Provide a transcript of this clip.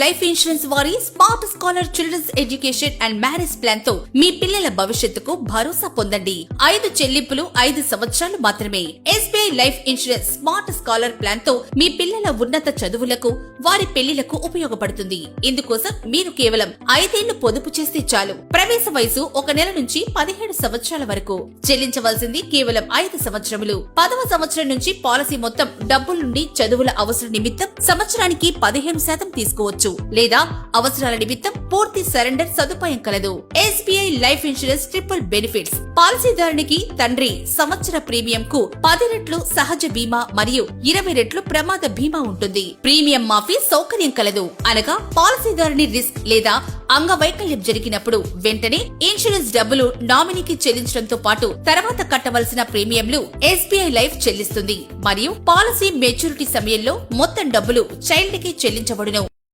Life insurance వారి smart scholar children's education and marriage plan తో మీ పిల్లల భవిష్యత్తుకు భరోసా పొందండి. 5 చెల్లింపులు 5 సంవత్సరాలు మాత్రమే. SBI life insurance smart scholar plan తో మీ పిల్లల ఉన్నత చదువులకు, వారి పెళ్లిలకు ఉపయోగపడుతుంది. ఇందుకోసం మీరు కేవలం 5 ఏళ్లు పొదుపు చేస్తే చాలు. ప్రవేశ వయసు 1 నెల నుంచి 17 సంవత్సరాల వరకు. చెల్లించవలసింది కేవలం 5 సంవత్సరములు. 10వ సంవత్సరం నుంచి పాలసీ మొత్తం డబ్బుల నుండి చదువుల అవసరం నిమిత్తం సంవత్సరానికి 15% తీసుకోవచ్చు, లేదా అవసరాల నిమిత్తం పూర్తి సరెండర్ సదుపాయం కలదు. SBI life insurance triple benefits. పాలసీదారునికి తండ్రి సంవత్సర ప్రీమియం కు 10 రెట్లు సహజ బీమా మరియు 20 రెట్లు ప్రమాద బీమా ఉంటుంది. ప్రీమియం మాఫీ సౌకర్యం కలదు. అనగా పాలసీదారుని రిస్క్ లేదా అంగవైకల్యం జరిగినప్పుడు వెంటనే ఇన్సూరెన్స్ డబ్బులు నామినీకి చెల్లించడంతో పాటు తర్వాత కట్టవలసిన ప్రీమియంలు ఎస్బీఐ లైఫ్ చెల్లిస్తుంది. మరియు పాలసీ మెచ్యూరిటీ సమయంలో మొత్తం డబ్బులు చైల్డ్ కి చెల్లించబడును.